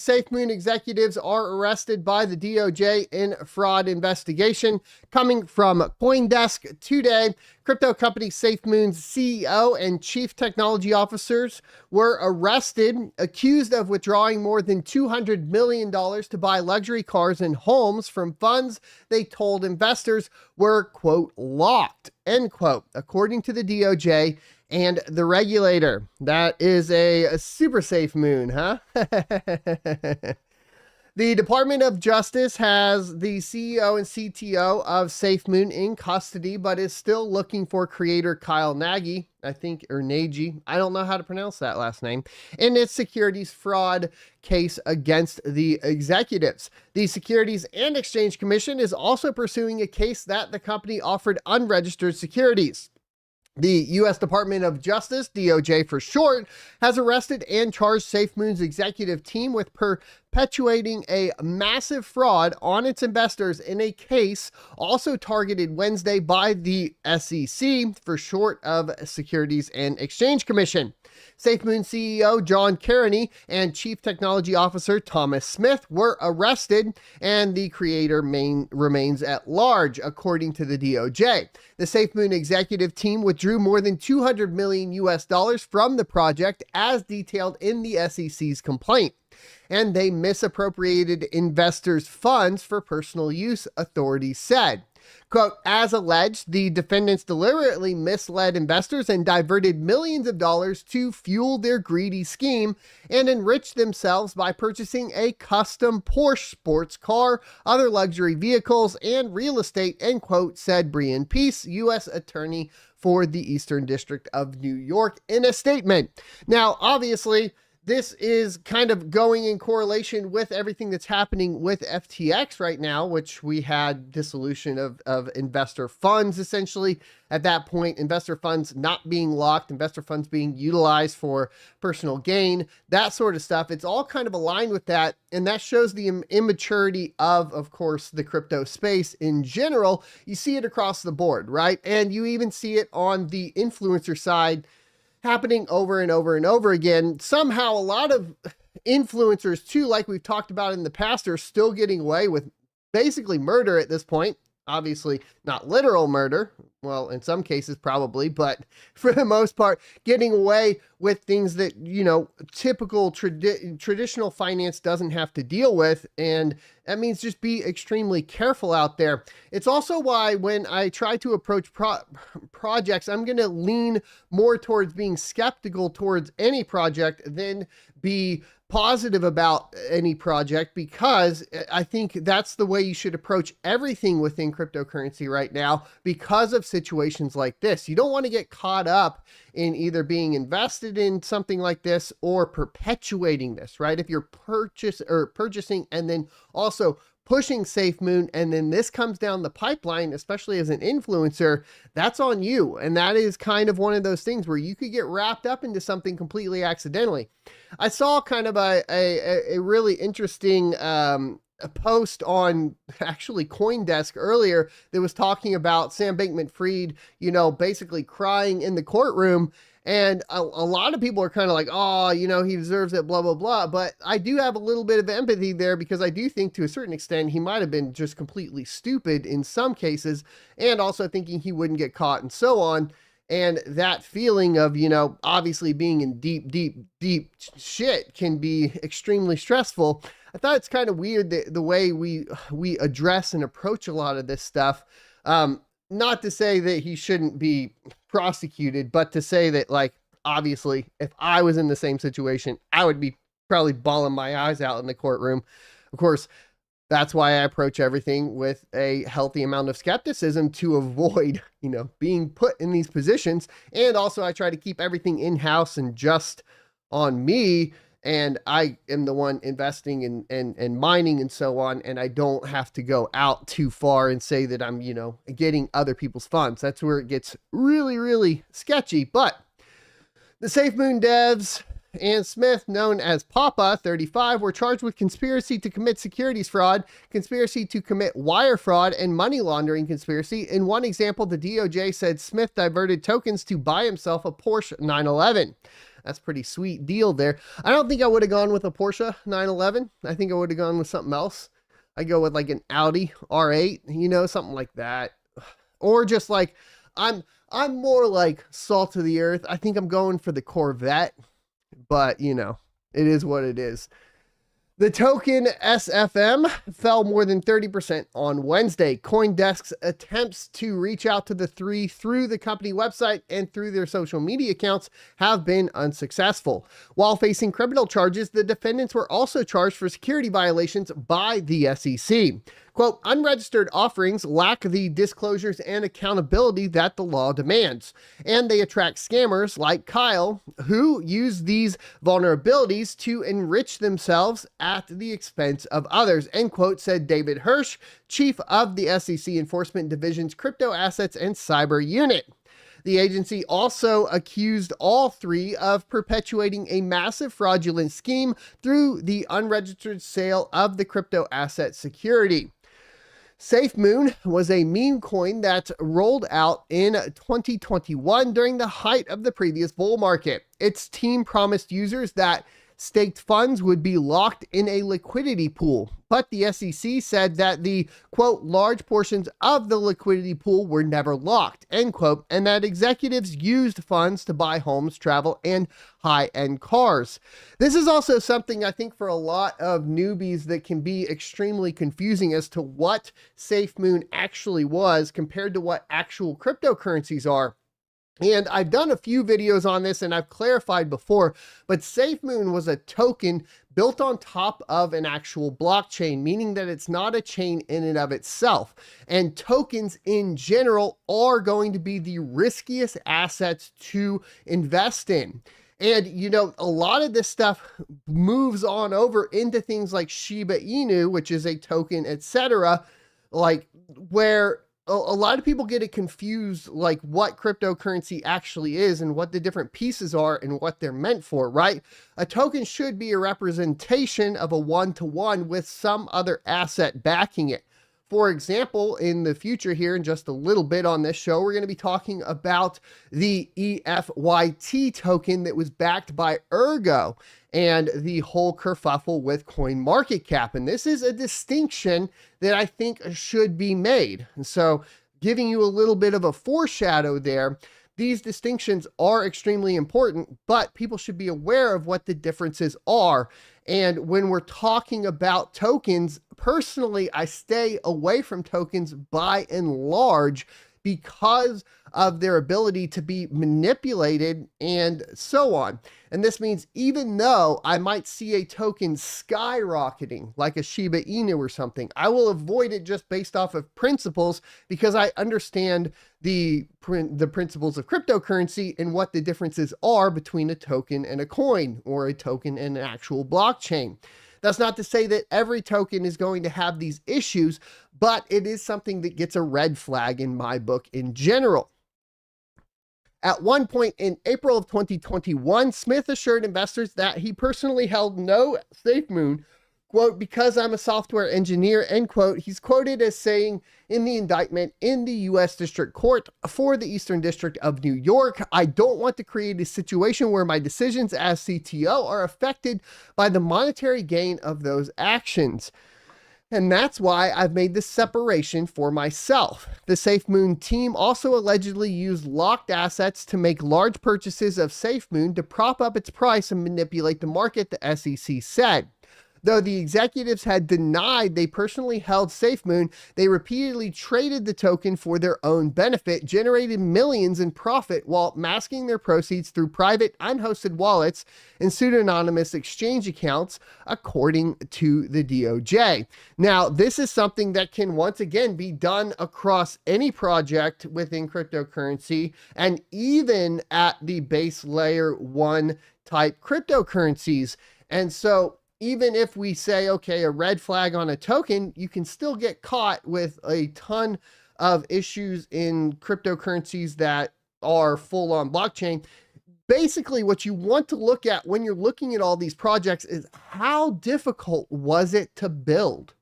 SafeMoon executives are arrested by the DOJ in fraud investigation. Coming from CoinDesk today, crypto company SafeMoon's CEO and chief technology officers were arrested, accused of withdrawing more than $200 million to buy luxury cars and homes from funds they told investors were, quote, locked, end quote, according to the DOJ and the regulator. That is a super safe moon, huh? The Department of Justice has the CEO and CTO of SafeMoon in custody, but is still looking for creator Kyle Nagy, I think, or Nagy, I don't know how to pronounce that last name, in its securities fraud case against the executives. The Securities and Exchange Commission is also pursuing a case that the company offered unregistered securities. The U.S. Department of Justice, DOJ for short, has arrested and charged SafeMoon's executive team with perpetuating a massive fraud on its investors in a case also targeted Wednesday by the SEC, for short of Securities and Exchange Commission. SafeMoon CEO John Carney and Chief Technology Officer Thomas Smith were arrested, and the creator remains at large, according to the DOJ. The SafeMoon executive team withdrew more than $200 million from the project, as detailed in the SEC's complaint, and they misappropriated investors' funds for personal use, authorities said. Quote, as alleged, the defendants deliberately misled investors and diverted millions of dollars to fuel their greedy scheme and enrich themselves by purchasing a custom Porsche sports car, other luxury vehicles, and real estate, end quote, said Brian Peace, U.S. Attorney for the Eastern District of New York, in a statement. Now, obviously, this is kind of going in correlation with everything that's happening with FTX right now, which we had dissolution of investor funds, essentially. At that point, investor funds not being locked, investor funds being utilized for personal gain, that sort of stuff. It's all kind of aligned with that. And that shows the immaturity of course, the crypto space in general. You see it across the board, right? And you even see it on the influencer side, happening over and over and over again. Somehow a lot of influencers too, like we've talked about in the past, are still getting away with basically murder at this point. Obviously not literal murder. Well, in some cases probably, but for the most part, getting away with things that, you know, typical traditional finance doesn't have to deal with. And that means just be extremely careful out there. It's also why when I try to approach projects, I'm going to lean more towards being skeptical towards any project than be positive about any project, because I think that's the way you should approach everything within cryptocurrency right now, because of situations like this. You don't want to get caught up in either being invested in something like this or perpetuating this, right? If you're purchasing and then also pushing SafeMoon, and then this comes down the pipeline, especially as an influencer, that's on you. And that is kind of one of those things where you could get wrapped up into something completely accidentally. I saw kind of a really interesting a post on actually CoinDesk earlier that was talking about Sam Bankman-Fried, you know, basically crying in the courtroom. And a lot of people are kind of like, oh, you know, he deserves it, blah, blah, blah. But I do have a little bit of empathy there, because I do think to a certain extent he might have been just completely stupid in some cases, and also thinking he wouldn't get caught and so on. And that feeling of, you know, obviously being in deep shit can be extremely stressful. I thought it's kind of weird the way we address and approach a lot of this stuff. Not to say that he shouldn't be prosecuted, but to say that, like, obviously, if I was in the same situation, I would be probably bawling my eyes out in the courtroom. Of course, that's why I approach everything with a healthy amount of skepticism to avoid, you know, being put in these positions. And also I try to keep everything in-house and just on me. And I am the one investing and mining and so on. And I don't have to go out too far and say that I'm, you know, getting other people's funds. That's where it gets really, really sketchy. But the SafeMoon devs and Smith, known as Papa, 35, were charged with conspiracy to commit securities fraud, conspiracy to commit wire fraud, and money laundering conspiracy. In one example, the DOJ said Smith diverted tokens to buy himself a Porsche 911. That's a pretty sweet deal there. I don't think I would have gone with a Porsche 911. I think I would have gone with something else. I go with like an Audi R8, you know, something like that. Or just like, I'm more like salt of the earth. I think I'm going for the Corvette, but you know, it is what it is. The token SFM fell more than 30% on Wednesday. CoinDesk's attempts to reach out to the three through the company website and through their social media accounts have been unsuccessful. While facing criminal charges, the defendants were also charged for security violations by the SEC. Quote, unregistered offerings lack the disclosures and accountability that the law demands, and they attract scammers like Kyle, who use these vulnerabilities to enrich themselves at the expense of others, end quote, said David Hirsch, chief of the SEC Enforcement Division's Crypto Assets and Cyber Unit. The agency also accused all three of perpetuating a massive fraudulent scheme through the unregistered sale of the crypto asset security. SafeMoon was a meme coin that rolled out in 2021 during the height of the previous bull market. Its team promised users that staked funds would be locked in a liquidity pool, but the SEC said that the, quote, large portions of the liquidity pool were never locked, end quote, and that executives used funds to buy homes, travel, and high-end cars. This is also something I think for a lot of newbies that can be extremely confusing as to what SafeMoon actually was compared to what actual cryptocurrencies are. And I've done a few videos on this and I've clarified before, but SafeMoon was a token built on top of an actual blockchain, meaning that it's not a chain in and of itself. And tokens in general are going to be the riskiest assets to invest in. And, you know, a lot of this stuff moves on over into things like Shiba Inu, which is a token, etc., like where a lot of people get it confused, like what cryptocurrency actually is and what the different pieces are and what they're meant for, right? A token should be a representation of a one-to-one with some other asset backing it. For example, in the future here, in just a little bit on this show, we're going to be talking about the ETH token that was backed by Ergo and the whole kerfuffle with CoinMarketCap. And this is a distinction that I think should be made. And so giving you a little bit of a foreshadow there, these distinctions are extremely important, but people should be aware of what the differences are. And when we're talking about tokens, personally, I stay away from tokens by and large because of their ability to be manipulated and so on. And this means even though I might see a token skyrocketing like a Shiba Inu or something, I will avoid it just based off of principles because I understand the principles of cryptocurrency and what the differences are between a token and a coin or a token and an actual blockchain. That's not to say that every token is going to have these issues, but it is something that gets a red flag in my book in general. At one point in April of 2021, Smith assured investors that he personally held no SafeMoon, quote, because I'm a software engineer, end quote. He's quoted as saying in the indictment in the U.S. District Court for the Eastern District of New York, I don't want to create a situation where my decisions as CTO are affected by the monetary gain of those actions. And that's why I've made this separation for myself. The SafeMoon team also allegedly used locked assets to make large purchases of SafeMoon to prop up its price and manipulate the market, the SEC said. Though the executives had denied they personally held SafeMoon, they repeatedly traded the token for their own benefit, generated millions in profit while masking their proceeds through private, unhosted wallets and pseudonymous exchange accounts, according to the DOJ. Now, this is something that can once again be done across any project within cryptocurrency and even at the base layer 1 type cryptocurrencies. And so even if we say, okay, a red flag on a token, you can still get caught with a ton of issues in cryptocurrencies that are full on blockchain basically what you want to look at when you're looking at all these projects is how difficult was it to build,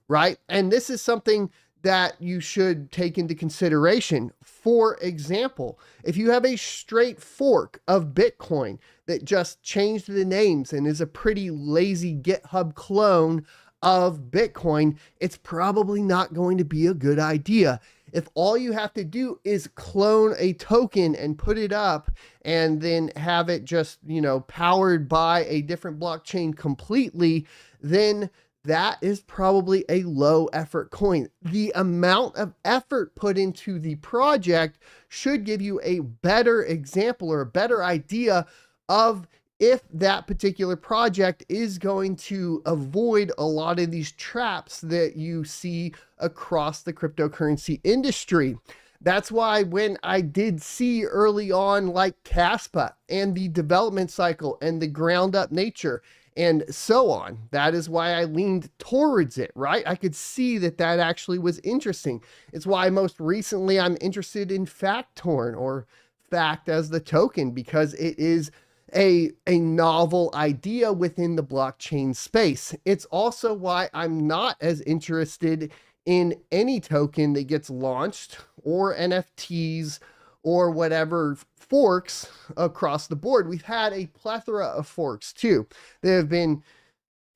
right? And this is something that you should take into consideration. For example, if you have a straight fork of Bitcoin that just changed the names and is a pretty lazy GitHub clone of Bitcoin, it's probably not going to be a good idea. If all you have to do is clone a token and put it up and then have it just, powered by a different blockchain completely, then that is probably a low effort coin. The amount of effort put into the project should give you a better example or a better idea of if that particular project is going to avoid a lot of these traps that you see across the cryptocurrency industry. That's why when I did see early on like Caspa and the development cycle and the ground up nature and so on, that is why I leaned towards it, right? I could see that that actually was interesting. It's why most recently I'm interested in Factorn, or Fact as the token, because it is a novel idea within the blockchain space. It's also why I'm not as interested in any token that gets launched or NFTs or whatever forks across the board. We've had a plethora of forks too. They have been,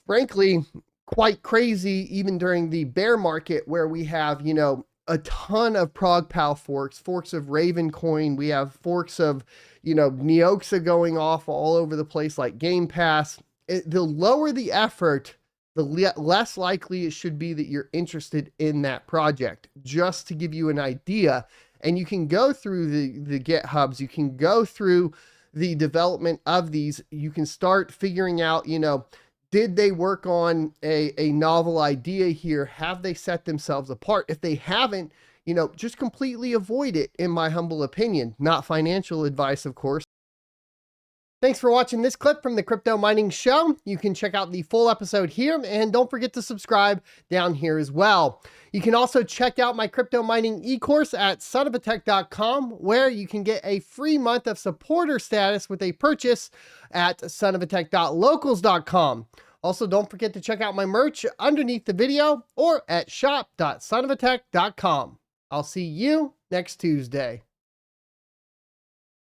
frankly, quite crazy even during the bear market, where we have, a ton of ProgPal forks of Ravencoin. We have forks of, Neoxa going off all over the place like Game Pass. The lower the effort, the less likely it should be that you're interested in that project, just to give you an idea. And you can go through the GitHubs, you can go through the development of these, you can start figuring out, did they work on a novel idea here? Have they set themselves apart? If they haven't, just completely avoid it, in my humble opinion. Not financial advice, of course. Thanks for watching this clip from the Crypto Mining Show. You can check out the full episode here, and don't forget to subscribe down here as well. You can also check out my crypto mining e-course at sonofatech.com, where you can get a free month of supporter status with a purchase at sonofatech.locals.com. Also, don't forget to check out my merch underneath the video or at shop.sonofatech.com. I'll see you next Tuesday.